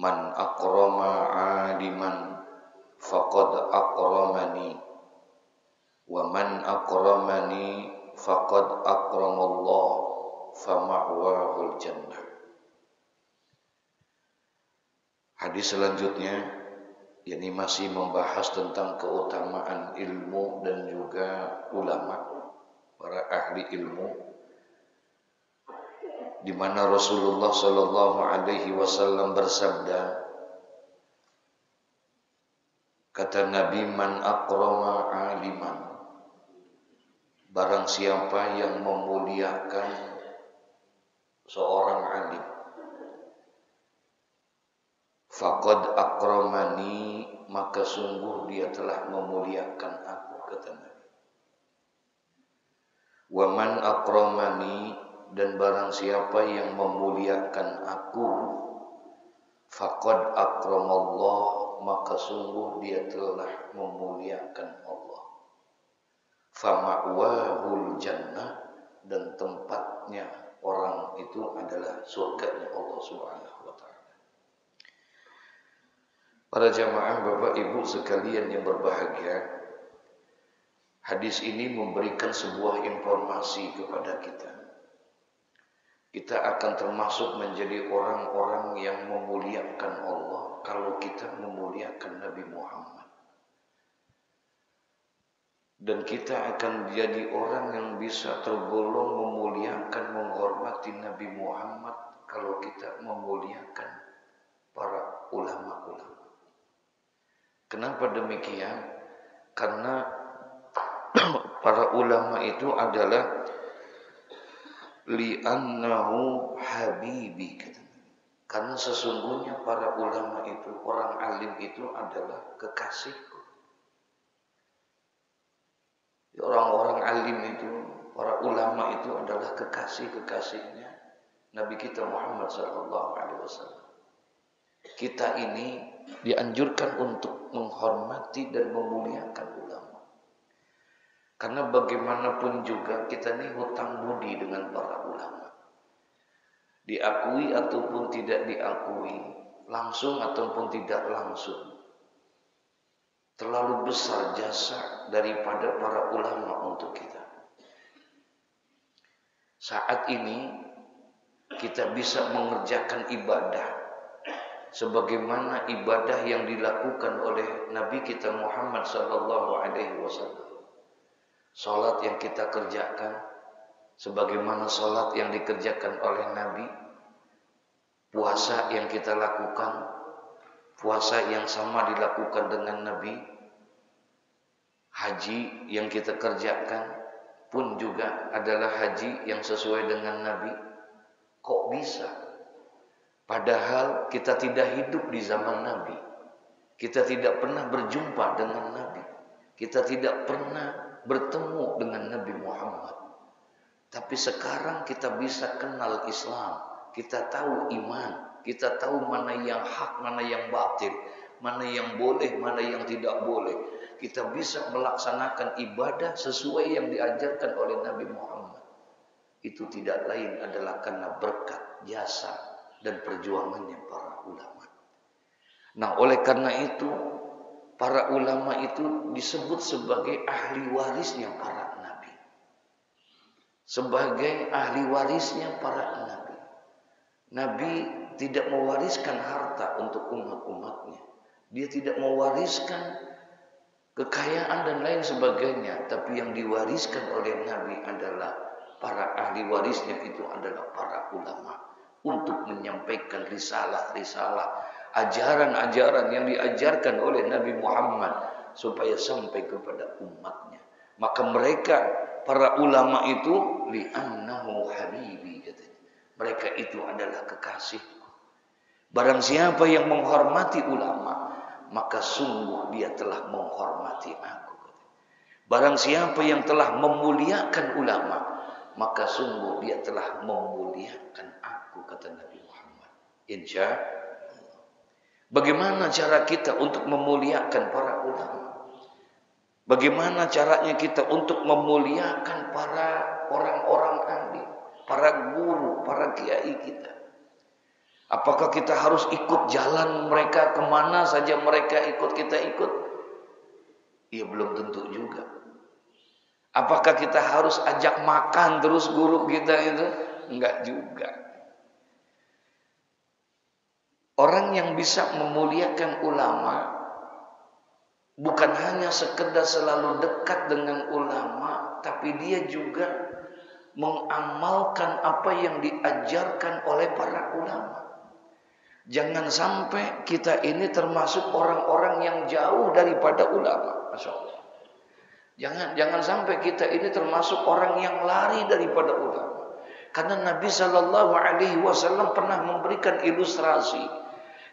Man akrama aliman faqad akramani wa man akramani faqad akramallah fama'wahul jannah. Hadis selanjutnya yakni masih membahas tentang keutamaan ilmu dan juga ulama, para ahli ilmu, di mana Rasulullah sallallahu alaihi wasallam bersabda, kata Nabi, man akrama aliman, barang siapa yang memuliakan seorang alim, faqad akramani, maka sungguh dia telah memuliakan aku, kata Nabi. Wa man akramani, dan barang siapa yang memuliakan aku, faqad akramallah, maka sungguh dia telah memuliakan Allah. Fama'wahul jannah, dan tempatnya orang itu adalah surganya Allah Subhanahu wa taala. Para jamaah Bapak Ibu sekalian yang berbahagia, hadis ini memberikan sebuah informasi kepada kita. Kita akan termasuk menjadi orang-orang yang memuliakan Allah kalau kita memuliakan Nabi Muhammad. Dan kita akan jadi orang yang bisa tergolong memuliakan, menghormati Nabi Muhammad kalau kita memuliakan para ulama-ulama. Kenapa demikian? Karena para ulama itu adalah li'annahu habibi, karena sesungguhnya para ulama itu, orang alim itu adalah kekasihku. Orang-orang alim itu, para ulama itu adalah kekasih-kekasihnya Nabi kita Muhammad sallallahu alaihi wasallam. Kita ini dianjurkan untuk menghormati dan memuliakan ulama. Karena bagaimanapun juga kita ini hutang budi dengan para ulama. Diakui ataupun tidak diakui, langsung ataupun tidak langsung, terlalu besar jasa daripada para ulama untuk kita. Saat ini kita bisa mengerjakan ibadah sebagaimana ibadah yang dilakukan oleh Nabi kita Muhammad sallallahu alaihi wasallam. Salat yang kita kerjakan sebagaimana salat yang dikerjakan oleh Nabi, puasa yang kita lakukan, puasa yang sama dilakukan dengan Nabi, haji yang kita kerjakan pun juga adalah haji yang sesuai dengan Nabi. Kok bisa? Padahal kita tidak hidup di zaman Nabi, kita tidak pernah berjumpa dengan Nabi, kita tidak pernah bertemu dengan Nabi Muhammad. Tapi sekarang kita bisa kenal Islam, kita tahu iman, kita tahu mana yang hak, mana yang batil, mana yang boleh, mana yang tidak boleh. Kita bisa melaksanakan ibadah sesuai yang diajarkan oleh Nabi Muhammad. Itu tidak lain adalah karena berkat, jasa, dan perjuangannya para ulama. Nah, oleh karena itu para ulama itu disebut sebagai ahli warisnya para nabi. Sebagai ahli warisnya para nabi. Nabi tidak mewariskan harta untuk umat-umatnya. Dia tidak mewariskan kekayaan dan lain sebagainya. Tapi yang diwariskan oleh Nabi adalah para ahli warisnya itu adalah para ulama. Untuk menyampaikan risalah-risalah, ajaran-ajaran yang diajarkan oleh Nabi Muhammad supaya sampai kepada umatnya. Maka mereka, para ulama itu, li'annahu habibi, katanya. Mereka itu adalah kekasihku. Barang siapa yang menghormati ulama, maka sungguh dia telah menghormati aku, katanya. Barang siapa yang telah memuliakan ulama, maka sungguh dia telah memuliakan aku, kata Nabi Muhammad. Insya Allah. Bagaimana cara kita untuk memuliakan para ulama? Bagaimana caranya kita untuk memuliakan para orang-orang alim, para guru, para kiai kita? Apakah kita harus ikut jalan mereka, kemana saja mereka ikut kita ikut? Ya belum tentu juga. Apakah kita harus ajak makan terus guru kita itu? Enggak juga. Orang yang bisa memuliakan ulama bukan hanya sekedar selalu dekat dengan ulama, tapi dia juga mengamalkan apa yang diajarkan oleh para ulama. Jangan sampai kita ini termasuk orang-orang yang jauh daripada ulama. Masya Allah. Jangan sampai kita ini termasuk orang yang lari daripada ulama. Karena Nabi Shallallahu Alaihi Wasallam pernah memberikan ilustrasi.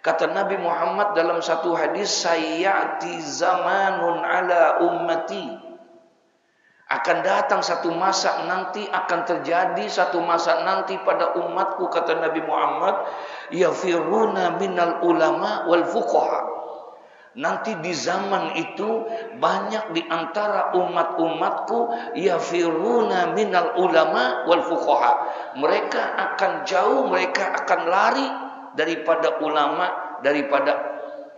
Kata Nabi Muhammad dalam satu hadis, "Sayyati zamanun ala ummati." Akan datang satu masa nanti, akan terjadi satu masa nanti pada umatku, kata Nabi Muhammad, yafiruna minal ulama wal fuqaha. Nanti di zaman itu banyak di antara umat-umatku yafiruna minal ulama wal fuqaha. Mereka akan jauh, mereka akan lari daripada ulama, daripada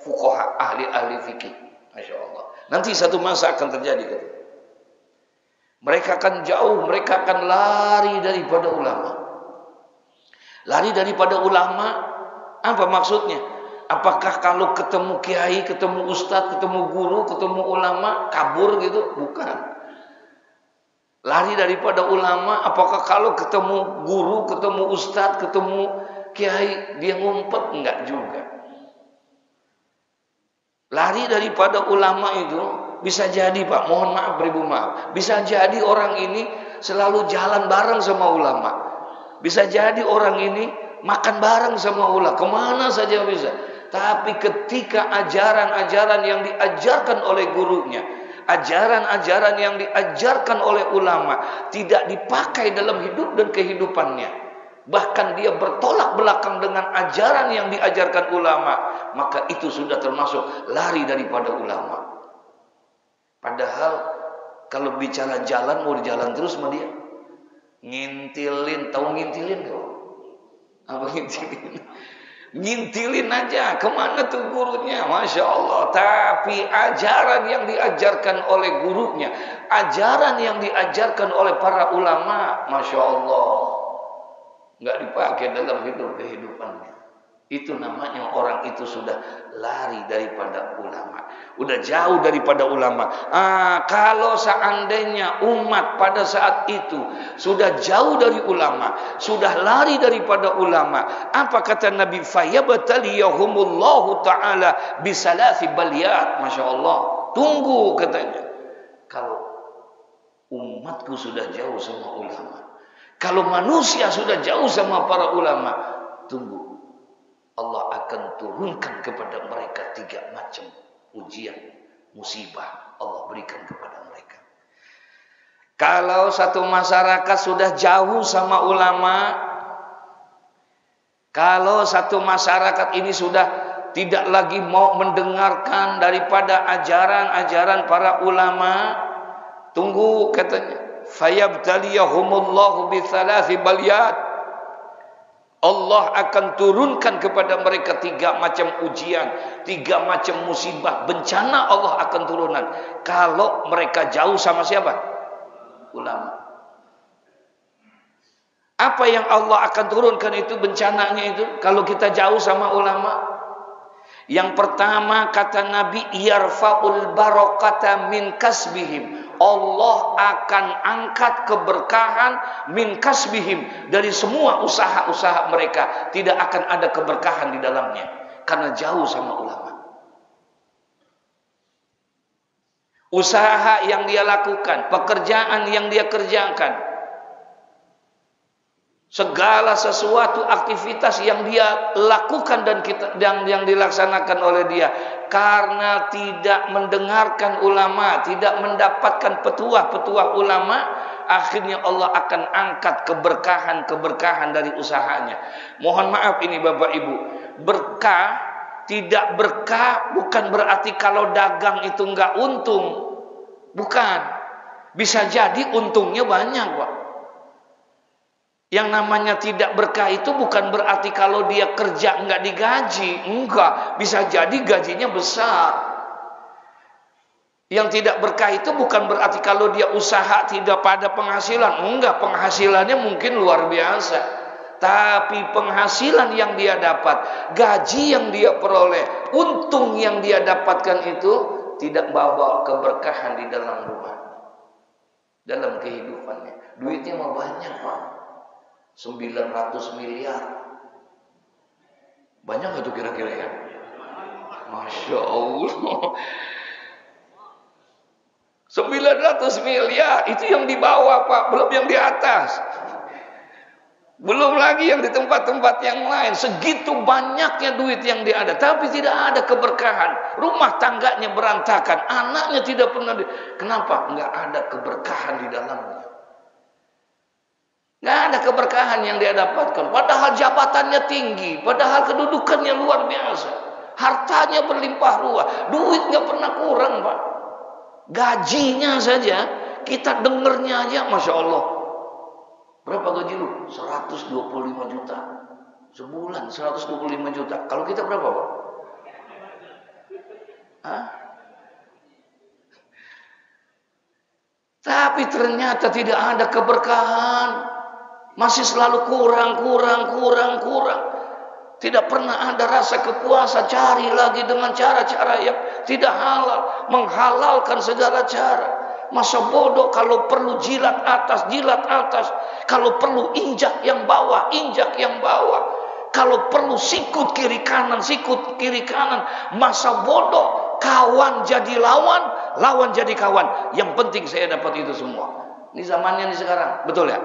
fuqaha, ahli-ahli fikih. Masya Allah. Nanti satu masa akan terjadi, kata. Mereka akan jauh, mereka akan lari daripada ulama. Lari daripada ulama, apa maksudnya? Apakah kalau ketemu kiai, ketemu ustadz, ketemu guru, ketemu ulama, kabur gitu? Bukan. Lari daripada ulama, apakah kalau ketemu guru, ketemu ustadz, ketemu kiai, dia ngumpet? Enggak juga. Lari daripada ulama itu bisa jadi, Pak, mohon maaf beribu maaf, bisa jadi orang ini selalu jalan bareng sama ulama, bisa jadi orang ini makan bareng sama ulama, kemana saja bisa. Tapi ketika ajaran-ajaran yang diajarkan oleh gurunya, ajaran-ajaran yang diajarkan oleh ulama tidak dipakai dalam hidup dan kehidupannya, bahkan dia bertolak belakang dengan ajaran yang diajarkan ulama, maka itu sudah termasuk lari daripada ulama. Padahal kalau bicara jalan, mau jalan terus sama dia. Ngintilin, tahu ngintilin kok? Apa ngintilin? Ngintilin aja, kemana tuh gurunya? Masya Allah. Tapi ajaran yang diajarkan oleh gurunya, ajaran yang diajarkan oleh para ulama, Masya Allah, nggak dipakai dalam hidup kehidupannya. Itu namanya orang itu sudah lari daripada ulama, udah jauh daripada ulama. Kalau seandainya umat pada saat itu sudah jauh dari ulama, sudah lari daripada ulama, apa kata Nabi? Fayabtaliyahumullahu ta'ala bisalasi baliyat. Masya Allah. Tunggu, katanya, kalau umatku sudah jauh sama ulama, kalau manusia sudah jauh sama para ulama, tunggu, Allah akan turunkan kepada mereka 3 macam ujian, musibah Allah berikan kepada mereka. Kalau satu masyarakat sudah jauh sama ulama, kalau satu masyarakat ini sudah tidak lagi mau mendengarkan daripada ajaran-ajaran para ulama, tunggu, katanya, fayabtaliyahumullahu bitsalasi baliyat. Allah akan turunkan kepada mereka 3 macam ujian, 3 macam musibah, bencana Allah akan turunkan. Kalau mereka jauh sama siapa? Ulama. Apa yang Allah akan turunkan itu bencananya itu kalau kita jauh sama ulama? Yang pertama, kata Nabi, yarfa'ul barakata min kasbihim. Allah akan angkat keberkahan min kasbihim, dari semua usaha-usaha mereka. Tidak akan ada keberkahan di dalamnya karena jauh sama ulama. Usaha yang dia lakukan, pekerjaan yang dia kerjakan, segala sesuatu aktivitas yang dia lakukan dan yang dilaksanakan oleh dia, karena tidak mendengarkan ulama, tidak mendapatkan petuah-petuah ulama, akhirnya Allah akan angkat keberkahan-keberkahan dari usahanya. Mohon maaf ini Bapak Ibu, berkah, tidak berkah bukan berarti kalau dagang itu enggak untung. Bukan. Bisa jadi untungnya banyak, Pak. Yang namanya tidak berkah itu bukan berarti kalau dia kerja enggak digaji. Enggak, bisa jadi gajinya besar. Yang tidak berkah itu bukan berarti kalau dia usaha tidak pada penghasilan. Enggak, penghasilannya mungkin luar biasa. Tapi penghasilan yang dia dapat, gaji yang dia peroleh, untung yang dia dapatkan itu tidak bawa keberkahan di dalam rumah, dalam kehidupannya. Duitnya mah banyak, Pak. 900 miliar. Banyak gak tuh kira-kira ya? Masya Allah. 900 miliar. Itu yang di bawah, Pak. Belum yang di atas. Belum lagi yang di tempat-tempat yang lain. Segitu banyaknya duit yang dia ada. Tapi tidak ada keberkahan. Rumah tangganya berantakan. Anaknya tidak pernah. Kenapa? Nggak ada keberkahan di dalamnya. Nggak ada keberkahan yang dia dapatkan. Padahal jabatannya tinggi. Padahal kedudukannya luar biasa. Hartanya berlimpah ruah. Duit nggak pernah kurang, Pak. Gajinya saja, kita dengernya aja, Masya Allah. Berapa gaji lu? 125 juta. Sebulan 125 juta. Kalau kita berapa, Pak? Hah? Tapi ternyata tidak ada keberkahan. Masih selalu kurang. Tidak pernah ada rasa kepuasan. Cari lagi dengan cara-cara yang tidak halal. Menghalalkan segala cara. Masa bodoh kalau perlu jilat atas. Kalau perlu injak yang bawah. Kalau perlu sikut kiri kanan. Masa bodoh. Kawan jadi lawan jadi kawan. Yang penting saya dapat itu semua. Ini zamannya nih sekarang. Betul ya?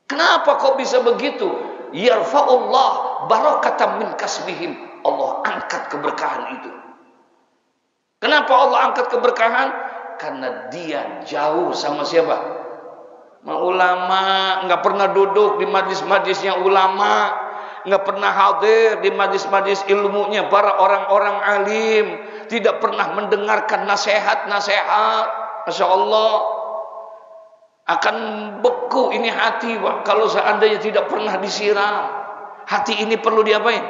Kenapa kok bisa begitu? Yarfa'ullah barakatan min kasbihim. Allah angkat keberkahan itu. Kenapa Allah angkat keberkahan? Karena dia jauh sama siapa? Sama ulama. Nggak pernah duduk di majlis-majlisnya ulama. Nggak pernah hadir di majlis-majlis ilmunya para orang-orang alim. Tidak pernah mendengarkan nasihat-nasihat. Masya Allah. Akan beku ini hati, Pak, kalau seandainya tidak pernah disiram. Hati ini perlu diapain?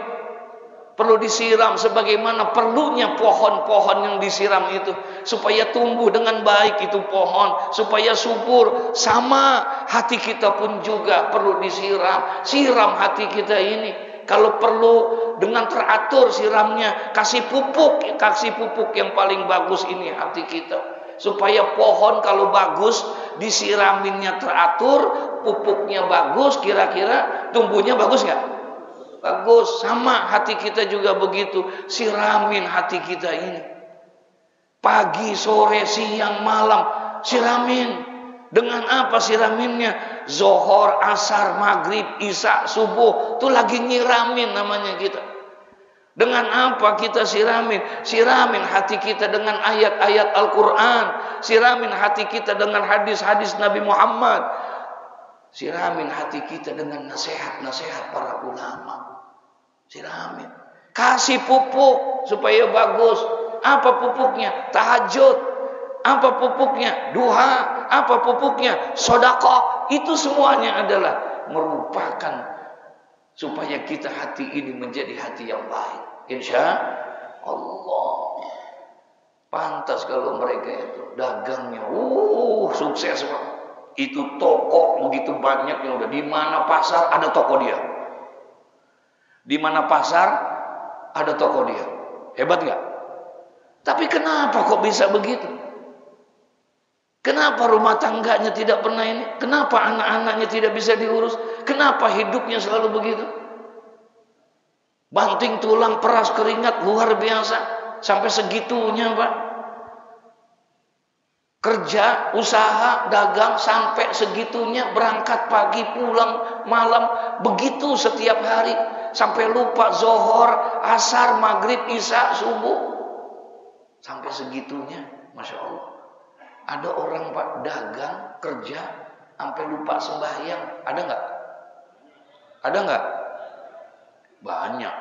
Perlu disiram sebagaimana perlunya pohon-pohon yang disiram itu supaya tumbuh dengan baik itu pohon, supaya subur. Sama hati kita pun juga perlu disiram. Siram hati kita ini. Kalau perlu dengan teratur siramnya, kasih pupuk yang paling bagus ini hati kita. Supaya pohon kalau bagus disiraminnya teratur, pupuknya bagus, kira-kira tumbuhnya bagus nggak? Bagus. Sama hati kita juga begitu. Siramin hati kita ini. Pagi, sore, siang, malam siramin. Dengan apa siraminnya? Zohor, asar, maghrib, isya, subuh. Itu lagi nyiramin namanya kita. Dengan apa kita siramin? Siramin hati kita dengan ayat-ayat Al-Quran. Siramin hati kita dengan hadis-hadis Nabi Muhammad. Siramin hati kita dengan nasihat-nasihat para ulama. Siramin. Kasih pupuk supaya bagus. Apa pupuknya? Tahajud. Apa pupuknya? Duha. Apa pupuknya? Sedekah. Itu semuanya adalah merupakan supaya kita hati ini menjadi hati yang baik. Insya Allah. Pantas kalau mereka itu dagangnya sukses, Pak. Itu toko begitu banyak yang udah di mana pasar ada toko dia. Di mana pasar ada toko dia. Hebat nggak? Tapi kenapa kok bisa begitu? Kenapa rumah tangganya tidak pernah ini? Kenapa anak-anaknya tidak bisa diurus? Kenapa hidupnya selalu begitu? Banting tulang, peras keringat, luar biasa. Sampai segitunya, Pak. Kerja, usaha, dagang, sampai segitunya. Berangkat pagi, pulang malam. Begitu setiap hari. Sampai lupa zohor, asar, maghrib, isya, subuh. Sampai segitunya. Masya Allah. Ada orang, Pak, dagang, kerja, sampai lupa sembahyang. Ada nggak? Ada nggak? Banyak.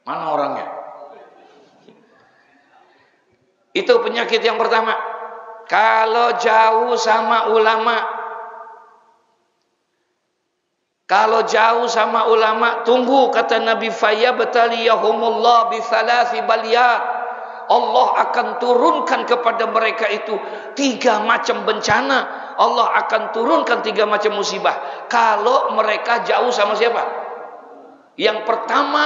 Mana orangnya? Itu penyakit yang pertama. Kalau jauh sama ulama, Kalau jauh sama ulama, tunggu, kata Nabi, fayabtaliyahumullah bi thalathi baliyat. Allah akan turunkan kepada mereka itu 3 macam bencana. Allah akan turunkan 3 macam musibah kalau mereka jauh sama siapa? Yang pertama,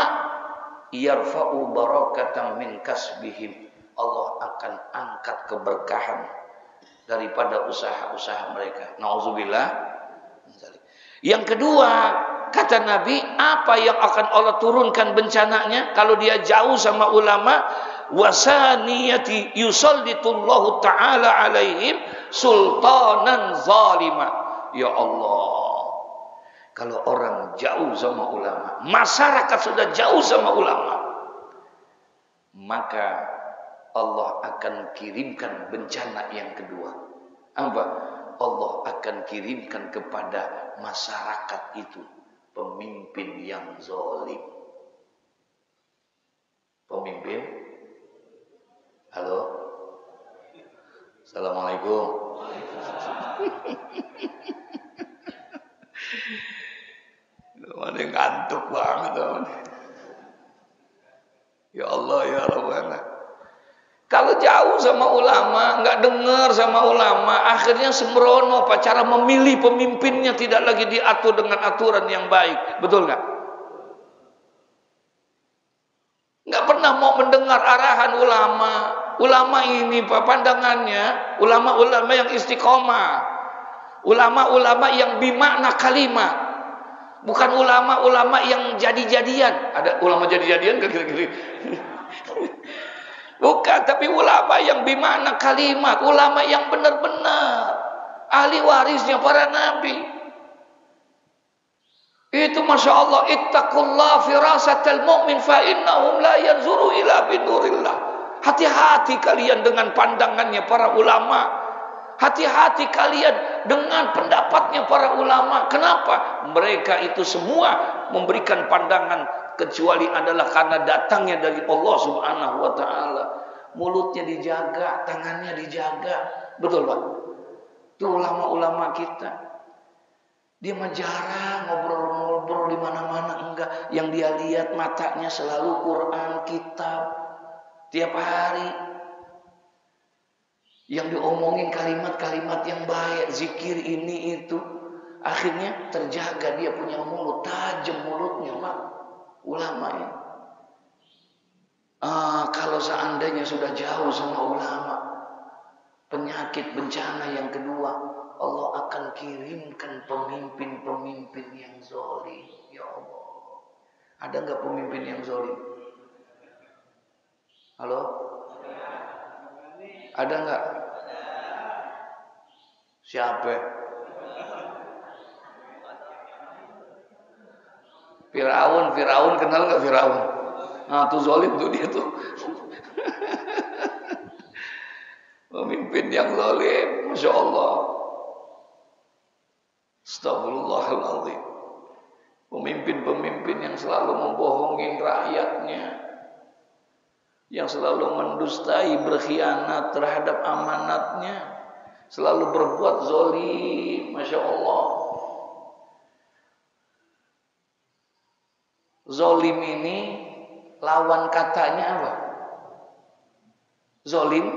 yarfa'u barakatan min kasbihim. Allah akan angkat keberkahan daripada usaha-usaha mereka. Nauzubillah. Yang kedua, kata Nabi, apa yang akan Allah turunkan bencananya kalau dia jauh sama ulama? Wasaniyati yusallitullahu ta'ala alaihim sultanan zalima. Ya Allah, kalau orang jauh sama ulama, masyarakat sudah jauh sama ulama, maka Allah akan kirimkan bencana yang kedua. Apa? Allah akan kirimkan kepada masyarakat itu pemimpin yang zalim. Pemimpin. Halo. Assalamualaikum. Ada yang ngantuk banget. Ya Allah, ya Rabbana. Kalau jauh sama ulama, nggak dengar sama ulama, akhirnya sembrono, cara memilih pemimpinnya tidak lagi diatur dengan aturan yang baik. Betul nggak? Nggak pernah mau mendengar arahan ulama. Ulama ini pandangannya, ulama-ulama yang istiqomah, ulama-ulama yang bimakna kalimat, bukan ulama-ulama yang jadi-jadian. Ada ulama jadi-jadian kan kira-kira? Bukan, tapi ulama yang bimakna kalimat, ulama yang benar-benar ahli warisnya para nabi. Itu Masya Allah, ittaqullah firasatal mu'min fa innahum la yanzuru ila binurillah. Hati-hati kalian dengan pandangannya para ulama. Hati-hati kalian dengan pendapatnya para ulama. Kenapa? Mereka itu semua memberikan pandangan kecuali adalah karena datangnya dari Allah Subhanahu wa taala. Mulutnya dijaga, tangannya dijaga. Betul, Pak? Itu ulama-ulama kita. Dia mah jarang ngobrol-ngobrol di mana-mana, enggak. Yang dia lihat matanya selalu Quran, kitab. Tiap hari yang diomongin kalimat-kalimat yang baik, zikir ini itu, akhirnya terjaga dia punya mulut, tajam mulutnya, Pak. Ulama ini. Kalau seandainya sudah jauh sama ulama, penyakit bencana yang kedua, Allah akan kirimkan pemimpin-pemimpin yang zalim. Ya Allah, ada nggak pemimpin yang zalim? Halo? Ada nggak? Siapa? Firaun kenal nggak Firaun? Nah, tuh zalim tuh dia tuh. Pemimpin yang zalim, Masya Allah. Astagfirullahaladzim. Pemimpin-pemimpin yang selalu membohongin rakyatnya, yang selalu mendustai, berkhianat terhadap amanatnya, selalu berbuat zalim, Masya Allah. Zalim ini lawan katanya apa? Zalim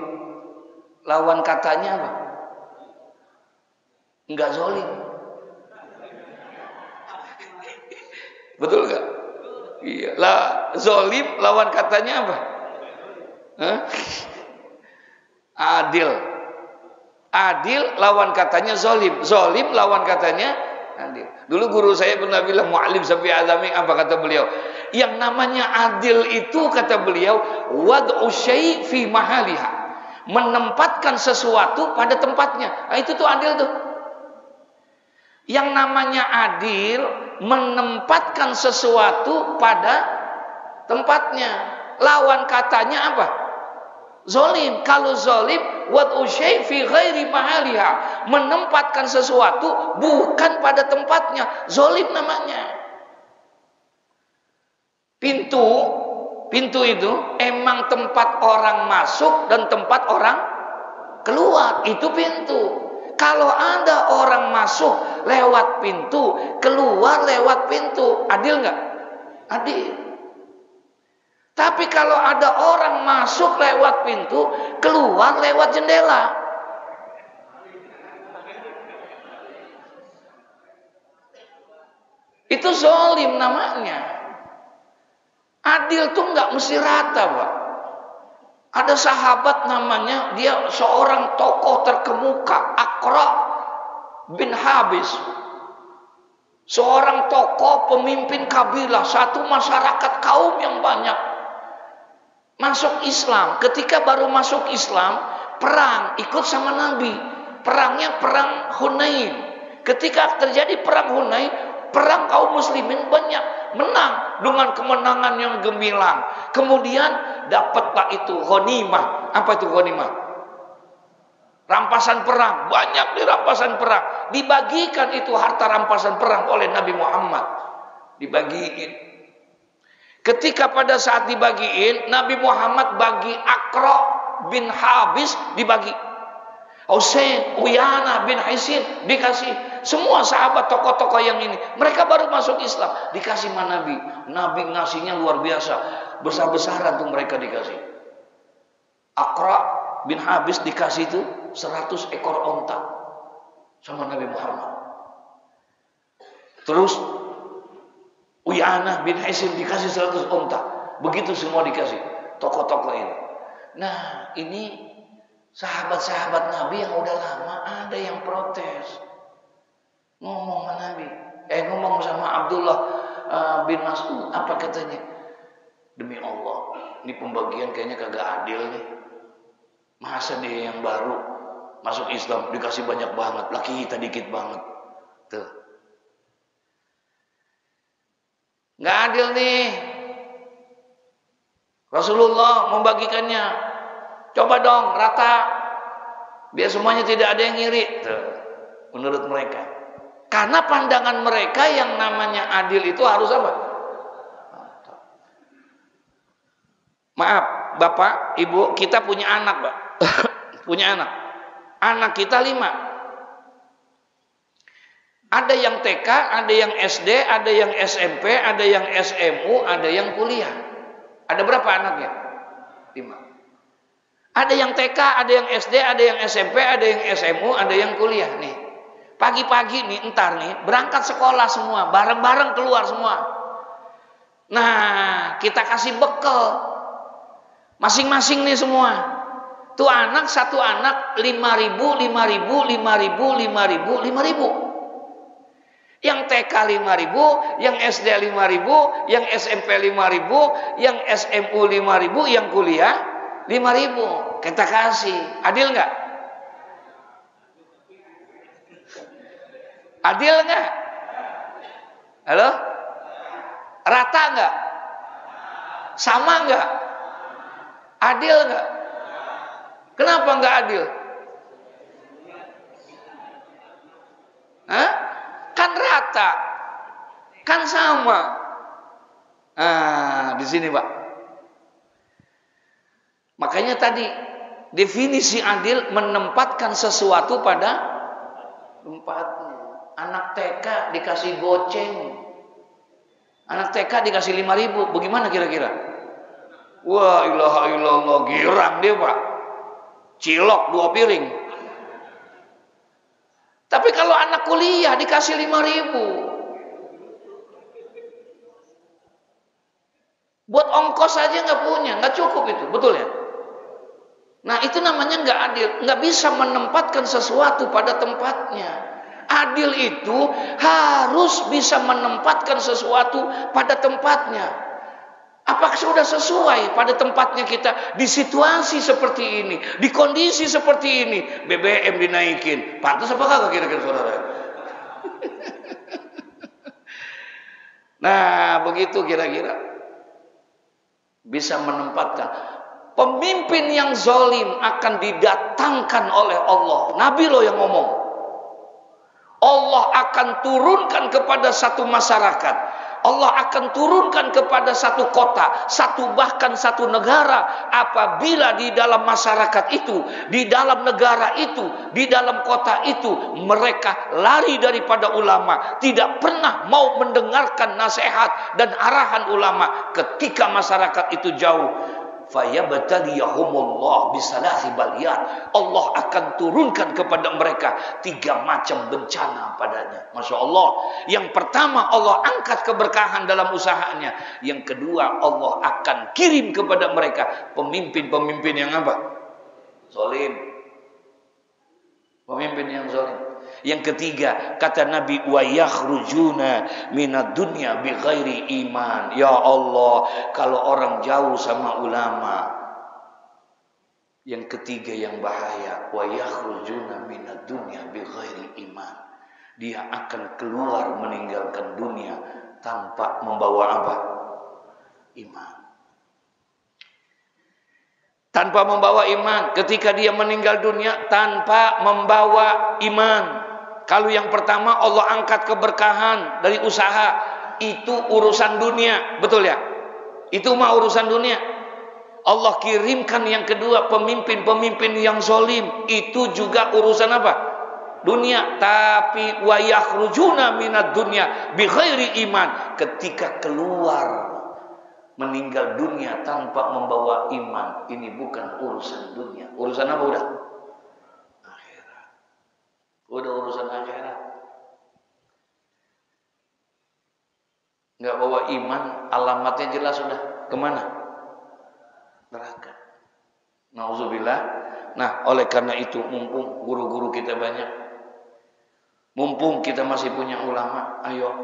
lawan katanya apa? Enggak zalim. Betul enggak? Iya. Lah, zalim lawan katanya apa? Adil. Adil lawan katanya zalim. Zalim lawan katanya adil. Dulu guru saya pernah bilang, Mu'allim Safi Azami, apa kata beliau? Yang namanya adil itu, kata beliau, wad'u syai' fi mahaliha. Menempatkan sesuatu pada tempatnya. Nah, itu tuh adil tuh. Yang namanya adil, menempatkan sesuatu pada tempatnya. Lawan katanya apa? Zalim. Kalau zalim, wad'u syai' fi ghairi mahaliha, menempatkan sesuatu bukan pada tempatnya, zalim namanya. Pintu itu emang tempat orang masuk dan tempat orang keluar, itu pintu. Kalau ada orang masuk lewat pintu, keluar lewat pintu. Adil nggak? Adil. Tapi kalau ada orang masuk lewat pintu, keluar lewat jendela, itu zalim namanya. Adil tuh nggak mesti rata, Pak. Ada sahabat namanya, dia seorang tokoh terkemuka, Aqra bin Habis. Seorang tokoh pemimpin kabilah, satu masyarakat kaum yang banyak masuk Islam. Ketika baru masuk Islam, perang ikut sama Nabi. Perangnya perang Hunain. Ketika terjadi perang Hunain, perang kaum muslimin banyak, menang dengan kemenangan yang gemilang. Kemudian dapatlah itu ghanimah. Apa itu ghanimah? Rampasan perang, banyak di rampasan perang. Dibagikan itu harta rampasan perang oleh Nabi Muhammad. Dibagiin. Ketika pada saat dibagiin, Nabi Muhammad bagi Aqra bin Habis dibagi. Husain, Uyana bin Hisin dikasih. Semua sahabat tokoh-tokoh yang ini, mereka baru masuk Islam, dikasih sama Nabi. Nabi ngasihnya luar biasa, besar-besaran tuh mereka dikasih. Aqra bin Habis dikasih itu 100 ekor onta sama Nabi Muhammad. Terus Uyana bin Hisin dikasih 100 onta. Begitu semua dikasih tokoh-tokoh ini. Nah, ini sahabat-sahabat Nabi yang udah lama ada yang protes. Ngomong sama Nabi, ngomong sama Abdullah bin Mas'ud, apa katanya? Demi Allah, ini pembagian kayaknya kagak adil nih. Masa dia yang baru masuk Islam dikasih banyak banget, laki kita dikit banget. Tuh. Nggak adil nih. Rasulullah membagikannya. Coba dong rata, biar semuanya tidak ada yang ngiri. Tuh. Menurut mereka. Karena pandangan mereka yang namanya adil itu harus apa? Maaf, Bapak, Ibu, kita punya anak, Pak. Punya anak. Anak kita 5. Ada yang TK, ada yang SD, ada yang SMP, ada yang SMU, ada yang kuliah. Ada berapa anaknya? 5. Ada yang TK, ada yang SD, ada yang SMP, ada yang SMU, ada yang kuliah nih. Pagi-pagi nih, entar nih, berangkat sekolah semua, bareng-bareng keluar semua. Nah, kita kasih bekal masing-masing nih semua. Tuh anak, satu anak 5.000, 5.000, 5.000, 5.000, 5.000. Yang TK 5.000, yang SD 5.000, yang SMP 5.000, yang SMU 5.000, yang kuliah 5.000. Kita kasih. Adil nggak? Adil nggak? Halo? Rata nggak? Sama nggak? Adil nggak? Kenapa nggak adil? Hah? Kan rata, kan sama. Di sini, Pak. Makanya tadi definisi adil menempatkan sesuatu pada tempatnya. Anak TK dikasih goceng. Anak TK dikasih 5.000. Bagaimana kira-kira? Wah, ilaha illallah, girang dia, Pak. Cilok 2 piring. Tapi kalau anak kuliah dikasih 5.000. Buat ongkos aja nggak punya, nggak cukup itu, betul ya? Nah, itu namanya nggak adil. Nggak bisa menempatkan sesuatu pada tempatnya. Adil itu harus bisa menempatkan sesuatu pada tempatnya. Apakah sudah sesuai pada tempatnya kita di situasi seperti ini, di kondisi seperti ini? BBM dinaikin, pantas apa kagak kira-kira saudara? Nah, begitu kira-kira bisa menempatkan. Pemimpin yang zalim akan didatangkan oleh Allah. Nabi loh yang ngomong. Allah akan turunkan kepada satu masyarakat Allah akan turunkan kepada satu kota, bahkan satu negara, apabila di dalam masyarakat itu, di dalam negara itu, di dalam kota itu, mereka lari daripada ulama, tidak pernah mau mendengarkan nasihat dan arahan ulama. Ketika masyarakat itu jauh, fayabtaliyahumullah bisalasi baliyat, Allah akan turunkan kepada mereka 3 macam bencana padanya. Masya Allah. Yang pertama, Allah angkat keberkahan dalam usahanya. Yang kedua, Allah akan kirim kepada mereka pemimpin-pemimpin yang apa? Zalim. Pemimpin yang zalim. Yang ketiga, kata Nabi, wa yakhrujuna minad dunya bi ghairi iman. Ya Allah, kalau orang jauh sama ulama. Yang ketiga yang bahaya, wa yakhrujuna minad dunya bi ghairi iman. Dia akan keluar meninggalkan dunia tanpa membawa apa? Iman. Tanpa membawa iman. Ketika dia meninggal dunia tanpa membawa iman. Kalau yang pertama Allah angkat keberkahan dari usaha, itu urusan dunia, betul ya? Itu mah urusan dunia. Allah kirimkan yang kedua pemimpin-pemimpin yang zalim, itu juga urusan apa? Dunia. Tapi wa yakhrujuna minad dunya bi ghairi iman. Ketika keluar meninggal dunia tanpa membawa iman, ini bukan urusan dunia. Urusan apa udah? Udah urusan akhirat. Nggak bawa iman, alamatnya jelas sudah. Kemana? Neraka. Nauzubillah. Nah, oleh karena itu, mumpung guru-guru kita banyak, mumpung kita masih punya ulama, ayo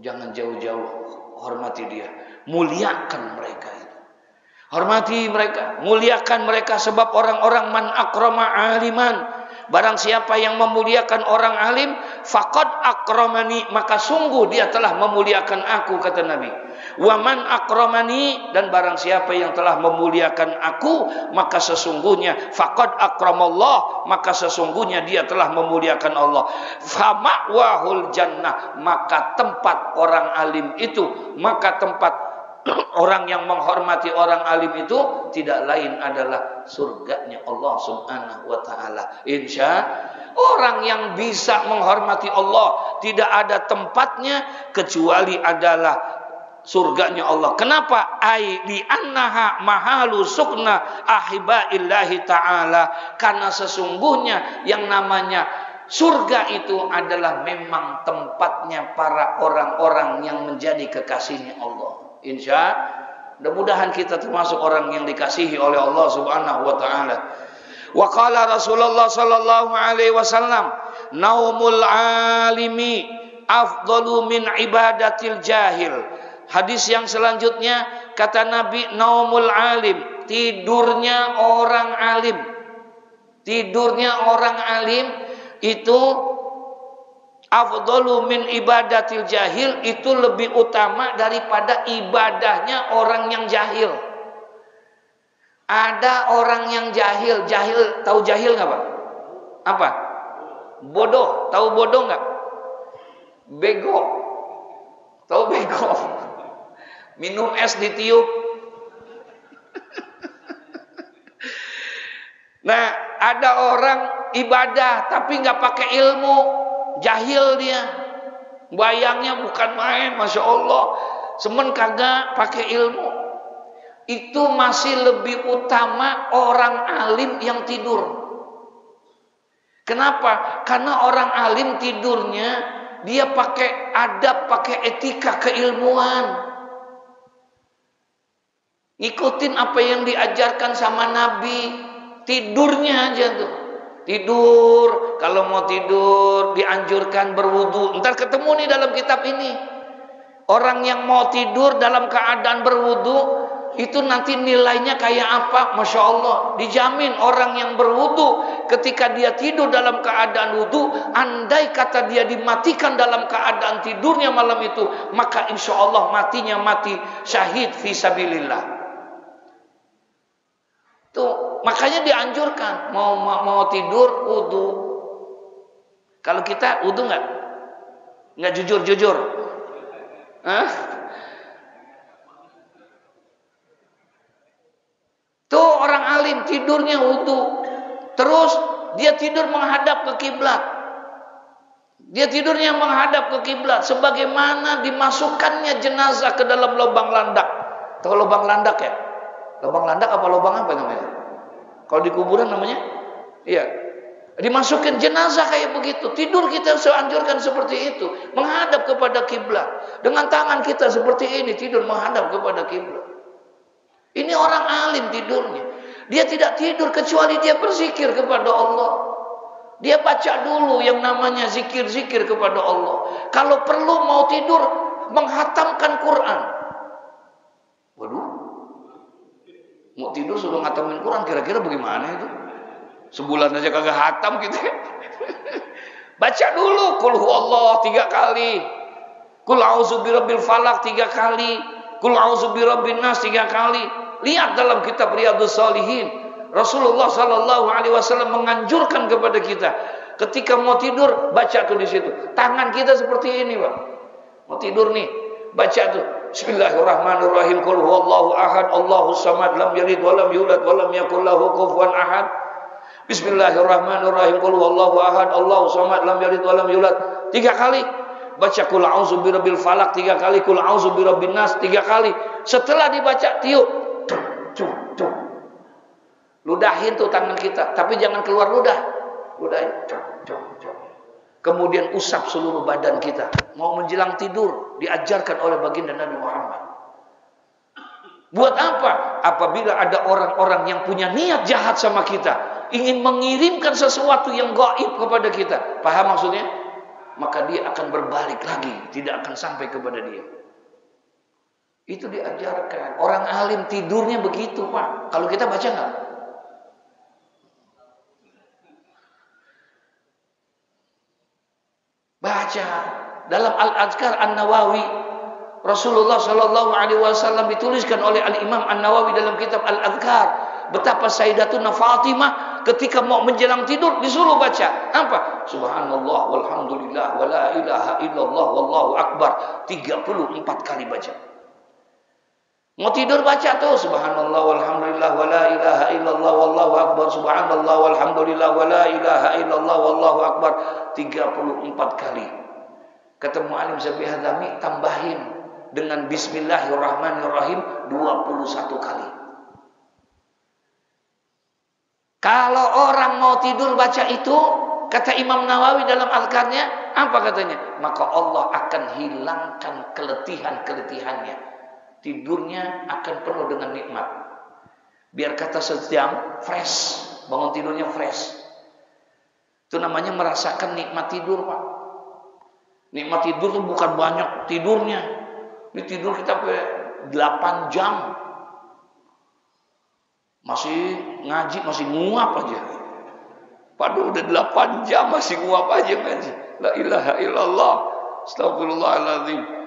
jangan jauh-jauh, hormati dia, muliakan mereka itu. Hormati mereka, muliakan mereka, sebab orang-orang man akrama aliman. Barang siapa yang memuliakan orang alim, faqad akramani, maka sungguh dia telah memuliakan aku, kata Nabi. Wa man akramani, dan barang siapa yang telah memuliakan aku, maka sesungguhnya faqad akramallah, maka sesungguhnya dia telah memuliakan Allah. Fama'wahul jannah, maka tempat orang alim itu, maka tempat orang yang menghormati orang alim itu tidak lain adalah surganya Allah Subhanahu wa taala. Insya orang yang bisa menghormati Allah tidak ada tempatnya kecuali adalah surganya Allah. Kenapa? Ai li annaha mahalu sukna ahibaillahi taala. Karena sesungguhnya yang namanya surga itu adalah memang tempatnya para orang-orang yang menjadi kekasihnya Allah. Insya mudah-mudahan kita termasuk orang yang dikasihi oleh Allah Subhanahu wa taala. Wa qala Rasulullah sallallahu alaihi wasallam, naumul alimi afdalu min ibadatil jahil. Hadis yang selanjutnya, kata Nabi, naumul alim, tidurnya orang alim. Tidurnya orang alim itu afdalu min ibadatil jahil, itu lebih utama daripada ibadahnya orang yang jahil. Ada orang yang jahil, tahu jahil nggak Pak? Apa? Bodoh, tahu bodoh nggak? Bego, tahu bego? Minum es ditiup. Nah, ada orang ibadah tapi nggak pakai ilmu. Jahil dia, bayangnya bukan main, masya Allah. Semen kagak pakai ilmu. Itu masih lebih utama orang alim yang tidur. Kenapa? Karena orang alim tidurnya dia pakai adab, pakai etika keilmuan. Ngikutin apa yang diajarkan sama Nabi. Tidurnya aja tuh. Tidur, kalau mau tidur dianjurkan berwudu. Ntar ketemu nih dalam kitab ini. Orang yang mau tidur dalam keadaan berwudu, itu nanti nilainya kayak apa? Masya Allah, dijamin orang yang berwudu ketika dia tidur dalam keadaan wudu, andai kata dia dimatikan dalam keadaan tidurnya malam itu, maka insya Allah matinya mati syahid fisabilillah. Tuh, makanya dianjurkan mau tidur wudu. Kalau kita wudu nggak jujur. Hah? Tuh orang alim tidurnya wudu. Terus dia tidur menghadap ke kiblat. Dia tidurnya menghadap ke kiblat sebagaimana dimasukkannya jenazah ke dalam lubang landak. Tahu lubang landak ya? Lubang landak apa lubang apa namanya? Kalau di kuburan namanya? Iya. Dimasukin jenazah kayak begitu. Tidur kita seanjurkan seperti itu, menghadap kepada kiblat. Dengan tangan kita seperti ini tidur menghadap kepada kiblat. Ini orang alim tidurnya. Dia tidak tidur kecuali dia berzikir kepada Allah. Dia baca dulu yang namanya zikir-zikir kepada Allah. Kalau perlu mau tidur, menghatamkan Quran. Waduh, mau tidur suruh ngatamin Quran, kira-kira bagaimana itu? Sebulan aja kagak hatam gitu. Baca dulu Qul huwallah 3 kali, Qul a'udzu birabbil falaq 3 kali, Qul a'udzu birabbin nas 3 kali. Lihat dalam kitab Riyadhus Shalihin, Rasulullah sallallahu alaihi wasallam menganjurkan kepada kita ketika mau tidur baca tuh di situ. Tangan kita seperti ini, Pak. Mau tidur nih, baca tuh Bismillahirrahmanirrahim. Qul huwallahu ahad, Allahus samad, lam yalid wa lam yulad wa lam yakul lahu kufuwan ahad. Bismillahirrahmanirrahim. Qul huwallahu ahad, Allahus samad, lam yalid wa lam yulad. 3 kali. Baca Qul a'udzu birabbil falaq 3 kali, Qul a'udzu birabbin nas 3 kali. Setelah dibaca tiup. Ludahin tuh tangan kita, tapi jangan keluar ludah. Ludahin. Kemudian usap seluruh badan kita. Mau menjelang tidur diajarkan oleh baginda Nabi Muhammad. Buat apa? Apabila ada orang-orang yang punya niat jahat sama kita, ingin mengirimkan sesuatu yang gaib kepada kita, paham maksudnya? Maka dia akan berbalik lagi, tidak akan sampai kepada dia. Itu diajarkan. Orang alim tidurnya begitu, Pak. Kalau kita baca nggak? Baca dalam Al-Adhkar An-Nawawi, Rasulullah Shallallahu Alaihi Wasallam dituliskan oleh Al-Imam An-Nawawi dalam kitab Al-Adhkar betapa Sayyidatuna Fatimah ketika mau menjelang tidur disuruh baca apa? Subhanallah walhamdulillah wala ilaha illallah wallahu akbar 34 kali baca. Mau tidur baca tuh subhanallah walhamdulillah wala ilaha illallah wallahu akbar, subhanallah walhamdulillah wala ilaha illallah wallahu akbar 34 kali. Ketemu alim Syafi'i Hadami tambahin dengan bismillahirrahmanirrahim 21 kali. Kalau orang mau tidur baca itu, kata Imam Nawawi dalam Al-Adhkarnya, apa katanya? Maka Allah akan hilangkan keletihan-keletihannya. Tidurnya akan penuh dengan nikmat. Biar kata sejam fresh, bangun tidurnya fresh. Itu namanya merasakan nikmat tidur, Pak. Nikmat tidur itu bukan banyak tidurnya. Ini tidur kita 8 jam. Masih ngaji, masih nguap aja. Padahal udah 8 jam masih nguap aja ngaji. La ilaha illallah. Astagfirullahaladzim.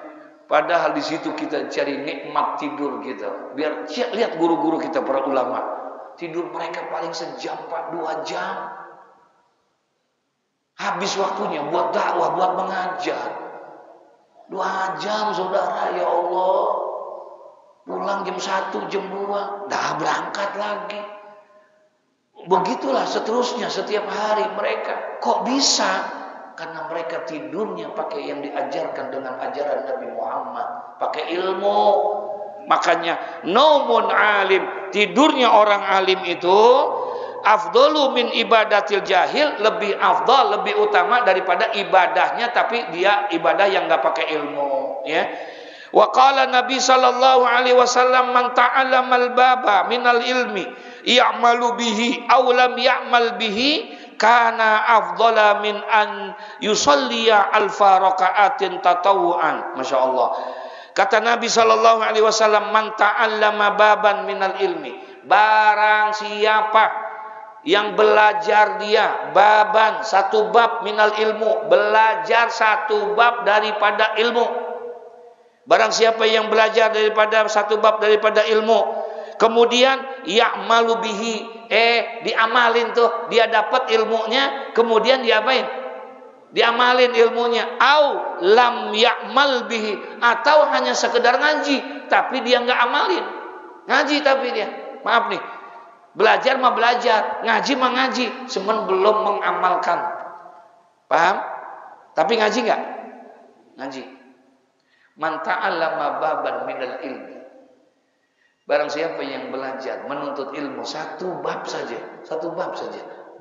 Padahal di situ kita cari nikmat tidur kita. Biar lihat guru-guru kita para ulama. Tidur mereka paling sejam, 2 jam. Habis waktunya buat dakwah, buat mengajar. 2 jam saudara, ya Allah. Pulang jam 1, jam 2. Dah berangkat lagi. Begitulah seterusnya setiap hari mereka. Kok bisa? Karena mereka tidurnya pakai yang diajarkan dengan ajaran Nabi Muhammad, pakai ilmu. Makanya naumun alim, tidurnya orang alim itu afdalu min ibadatil jahil, lebih afdal, lebih utama daripada ibadahnya tapi dia ibadah yang enggak pakai ilmu, ya. Wa qala Nabi sallallahu alaihi wasallam man ta'allamal baba minal ilmi ya'malu bihi aw lam ya'mal bihi kana afdala min an yusalliya alfa raka'atin tatawuan. Masya Allah. Kata Nabi sallallahu alaihi wasallam, man ta'allama baban minal ilmi, barang siapa yang belajar dia baban, 1 bab minal ilmu, belajar 1 bab daripada ilmu. Barang siapa yang belajar daripada 1 bab daripada ilmu, kemudian ya'malu bihi, diamalin tuh, dia dapat ilmunya, kemudian diapain? diamalin ilmunya, au lam ya'mal bihi, atau hanya sekedar ngaji tapi dia nggak amalin. Ngaji tapi dia, maaf nih, belajar mah belajar, ngaji mah ngaji, cuman belum mengamalkan. Paham? Tapi ngaji nggak? Ngaji. Man ta'allama baban minal ilmi, barang siapa yang belajar menuntut ilmu satu bab saja,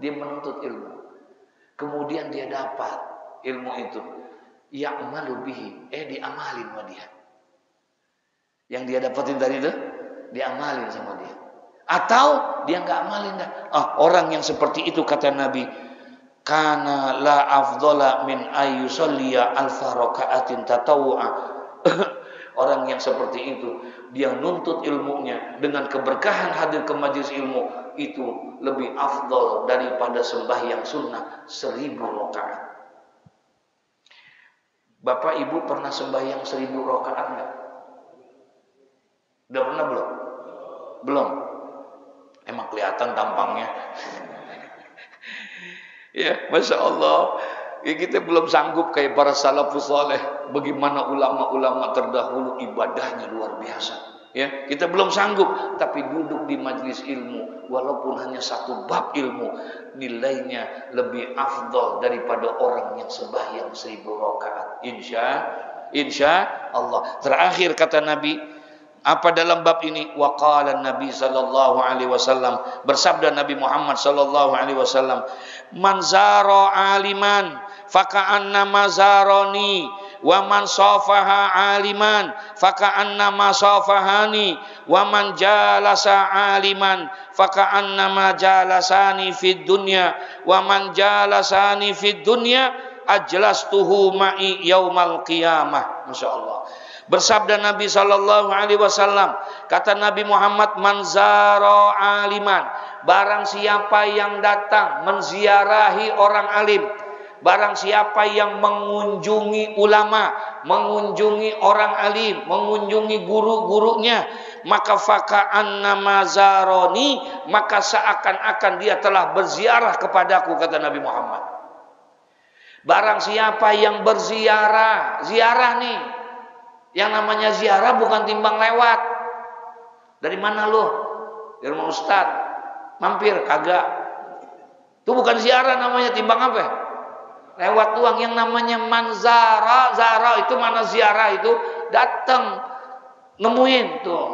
dia menuntut ilmu, kemudian dia dapat ilmu itu, ya'malu bihi, diamalin sama dia. Yang dia dapatin tadi itu diamalin sama dia. Atau dia nggak amalin dah. Orang yang seperti itu kata Nabi, kana la afdhala min ayyusalliya alfa raka'atin tatawu'a. Orang yang seperti itu, dia nuntut ilmunya dengan keberkahan hadir ke majelis ilmu, itu lebih afdal daripada sembahyang sunnah 1000 rakaat. Bapak Ibu pernah sembahyang 1000 rakaat enggak? Udah pernah belum? Belum. Emang kelihatan tampangnya. Ya, Masya Allah. Ya, kita belum sanggup kayak para salafus saleh. Bagaimana ulama-ulama terdahulu ibadahnya luar biasa. Ya, kita belum sanggup, tapi duduk di majelis ilmu, walaupun hanya satu bab ilmu, nilainya lebih afdal daripada orang yang sembahyang 1000 rakaat. Insya Allah. Terakhir kata Nabi, apa dalam bab ini? Waqala Nabi sallallahu alaihi wasallam, bersabda Nabi Muhammad sallallahu alaihi wasallam, man zara aliman faka'anna mazarani, wa man safaha aliman faka'anna masafahani, wa man jalasa aliman faka'anna majalasani fid dunya, wa man jalasani fid dunya ajlastuhu ma'i yaumal qiyamah. Masya Allah. Bersabda Nabi sallallahu alaihi wasallam, kata Nabi Muhammad, man zara aliman, barang siapa yang datang menziarahi orang alim, barang siapa yang mengunjungi ulama, mengunjungi orang alim, mengunjungi guru-gurunya, maka faka'anna mazaroni, maka seakan-akan dia telah berziarah kepadaku, kata Nabi Muhammad. Barang siapa yang berziarah, ziarah nih, yang namanya ziarah bukan timbang lewat. Dari mana lo? Dari rumah Ustaz. Mampir, kagak. Itu bukan ziarah namanya, timbang apa? Lewat doang. Yang namanya manzara, zara itu mana ziarah itu? Datang, nemuin tuh.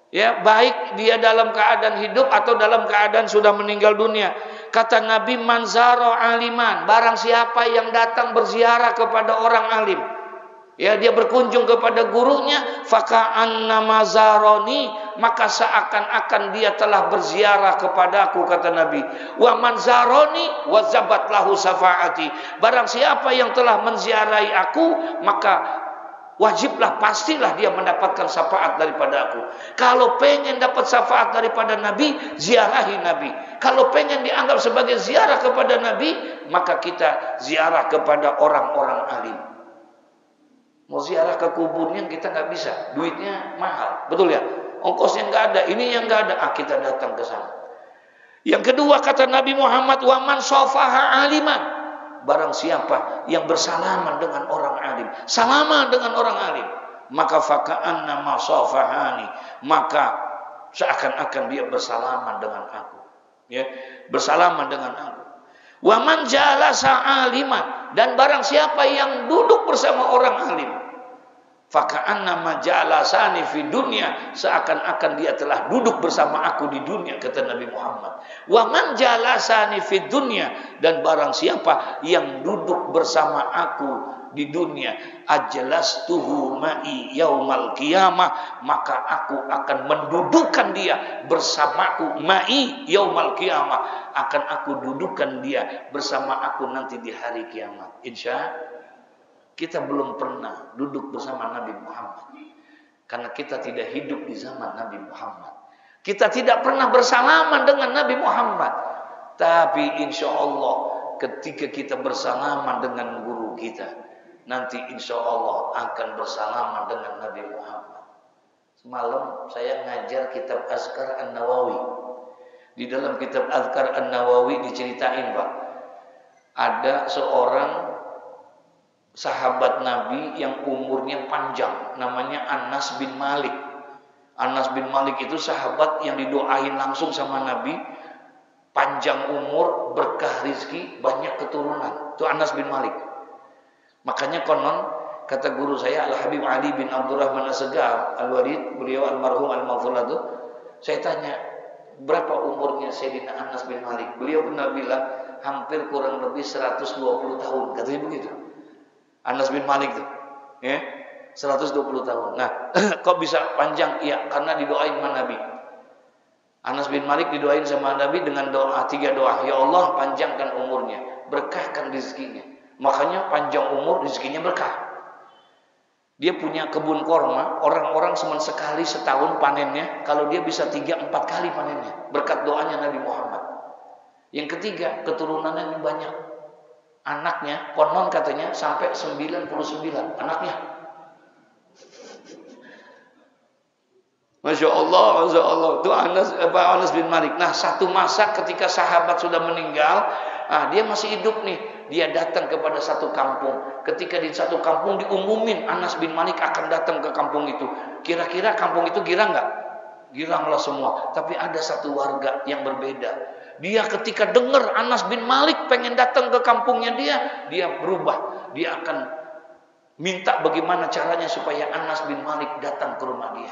Ya, baik dia dalam keadaan hidup atau dalam keadaan sudah meninggal dunia. Kata Nabi, manzara aliman, barang siapa yang datang berziarah kepada orang alim, ya, dia berkunjung kepada gurunya, faka'anna mazaroni, maka seakan-akan dia telah berziarah kepadaku, kata Nabi. Wa manzaroni wa zabat lahu syafaati, barang siapa yang telah menziarahi aku, maka wajiblah, pastilah dia mendapatkan syafaat daripada aku. Kalau pengen dapat syafaat daripada Nabi, ziarahi Nabi. Kalau pengen dianggap sebagai ziarah kepada Nabi, maka kita ziarah kepada orang-orang alim. Mau ziarah ke kuburnya kita nggak bisa, duitnya mahal, betul ya? Ongkosnya nggak ada, ini yang nggak ada, kita datang ke sana. Yang kedua kata Nabi Muhammad, waman sofaha aliman, barang siapa yang bersalaman dengan orang alim, salaman dengan orang alim, maka faka'anna masafahani, maka seakan-akan dia bersalaman dengan aku, ya, bersalaman dengan aku. Wa man jalasa aliman, dan barang siapa yang duduk bersama orang alim, faka'anna majalasani fi dunya, seakan-akan dia telah duduk bersama aku di dunia, kata Nabi Muhammad. Wa man jalasani fi dunya, dan barang siapa yang duduk bersama aku di dunia, ajlastuhu ma'i yaumal qiyamah, maka aku akan mendudukkan dia bersamaku, ma'i yaumal qiyamah, akan aku dudukkan dia bersama aku nanti di hari kiamat. Kita belum pernah duduk bersama Nabi Muhammad, karena kita tidak hidup di zaman Nabi Muhammad. Kita tidak pernah bersalaman dengan Nabi Muhammad. Tapi insya Allah ketika kita bersalaman dengan guru kita, nanti insya Allah akan bersalaman dengan Nabi Muhammad. Semalam saya ngajar kitab Azkar An-Nawawi. Di dalam kitab Azkar An-Nawawi diceritain, Pak, ada seorang sahabat Nabi yang umurnya panjang, namanya Anas bin Malik. Anas bin Malik itu sahabat yang didoain langsung sama Nabi, panjang umur, berkah rizki, banyak keturunan. Itu Anas bin Malik. Makanya konon kata guru saya Al-Habib Ali bin Abdurrahman As-Segaf Al-Walid, beliau almarhum al-Maghfurlah itu, saya tanya, berapa umurnya Sayyidina Anas bin Malik? Beliau pernah bilang hampir kurang lebih 120 tahun, katanya begitu. Anas bin Malik tuh, ya, 120 tahun. Nah, kok bisa panjang? Ya, karena didoain sama Nabi. Anas bin Malik didoain sama Nabi dengan doa, 3 doa. Ya Allah, panjangkan umurnya, berkahkan rezekinya. Makanya panjang umur, rezekinya berkah. Dia punya kebun korma, orang-orang cuma sekali setahun panennya, kalau dia bisa 3-4 kali panennya, berkat doanya Nabi Muhammad. Yang ketiga, keturunannya banyak. Anaknya, konon katanya sampai 99 anaknya. Masya Allah, Masya Allah. Itu Anas bin Malik. Nah, satu masa ketika sahabat sudah meninggal, dia masih hidup nih. Dia datang kepada satu kampung. Ketika di satu kampung diumumin Anas bin Malik akan datang ke kampung itu. Kira-kira kampung itu girang nggak? Giranglah semua. Tapi ada satu warga yang berbeda. Dia ketika dengar Anas bin Malik pengen datang ke kampungnya dia berubah. Dia akan minta bagaimana caranya supaya Anas bin Malik datang ke rumah dia.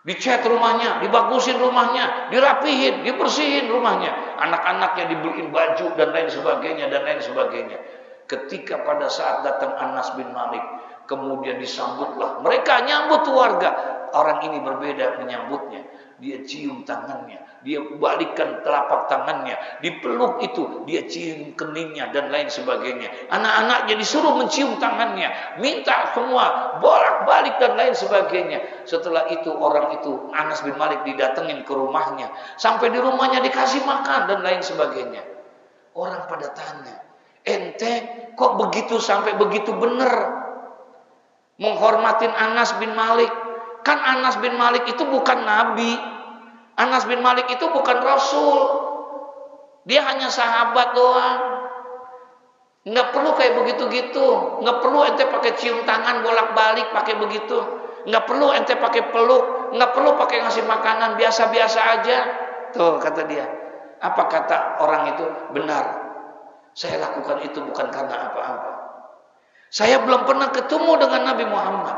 Dicat rumahnya, dibagusin rumahnya, dirapihin, dibersihin rumahnya. Anak-anaknya dibeliin baju dan lain sebagainya dan lain sebagainya. Ketika pada saat datang Anas bin Malik, kemudian disambutlah. Mereka nyambut warga. Orang ini berbeda menyambutnya. Dia cium tangannya, dia balikkan telapak tangannya, dipeluk itu, dia cium keningnya dan lain sebagainya. Anak-anaknya disuruh mencium tangannya, minta semua bolak-balik dan lain sebagainya. Setelah itu orang itu Anas bin Malik didatengin ke rumahnya, sampai di rumahnya dikasih makan dan lain sebagainya. Orang pada tanya, ente kok begitu sampai begitu bener menghormatin Anas bin Malik? Kan Anas bin Malik itu bukan nabi. Anas bin Malik itu bukan rasul. Dia hanya sahabat doang. Nggak perlu kayak begitu-gitu. Nggak perlu ente pakai cium tangan bolak-balik pakai begitu. Nggak perlu ente pakai peluk. Nggak perlu pakai ngasih makanan, biasa-biasa aja. Tuh kata dia. Apa kata orang itu? Benar. Saya lakukan itu bukan karena apa-apa. Saya belum pernah ketemu dengan Nabi Muhammad.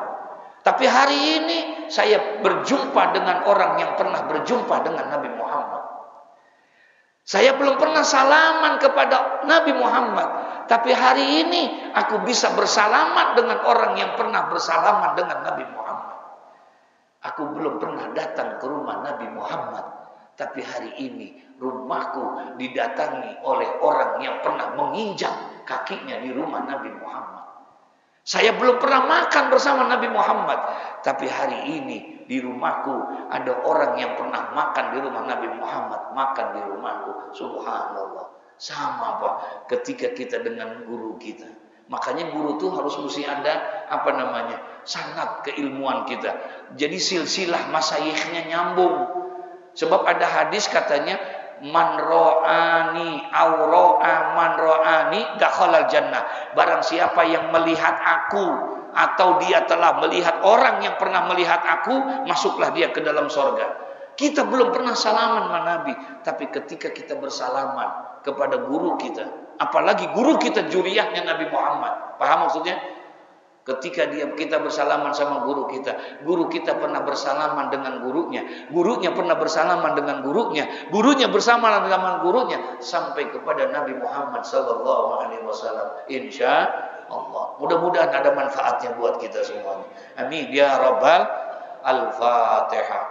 Tapi hari ini saya berjumpa dengan orang yang pernah berjumpa dengan Nabi Muhammad. Saya belum pernah salaman kepada Nabi Muhammad. Tapi hari ini aku bisa bersalaman dengan orang yang pernah bersalaman dengan Nabi Muhammad. Aku belum pernah datang ke rumah Nabi Muhammad. Tapi hari ini rumahku didatangi oleh orang yang pernah menginjak kakinya di rumah Nabi Muhammad. Saya belum pernah makan bersama Nabi Muhammad. Tapi hari ini di rumahku ada orang yang pernah makan di rumah Nabi Muhammad. Makan di rumahku. Subhanallah. Sama Pak ketika kita dengan guru kita. Makanya guru tuh harus mesti ada sanad keilmuan kita. Jadi silsilah masayikhnya nyambung. Sebab ada hadis katanya man ro'ani aura'a man ro'ani dakhalal jannah. Barang siapa yang melihat aku atau dia telah melihat orang yang pernah melihat aku, masuklah dia ke dalam sorga. Kita belum pernah salaman sama Nabi, tapi ketika kita bersalaman kepada guru kita, apalagi guru kita juriyahnya Nabi Muhammad, paham maksudnya? Ketika kita bersalaman sama guru kita pernah bersalaman dengan gurunya pernah bersalaman dengan gurunya bersalaman dengan gurunya sampai kepada Nabi Muhammad sallallahu alaihi wasallam. Insya Allah. Mudah-mudahan ada manfaatnya buat kita semuanya. Amin ya rabbal al-Fatihah.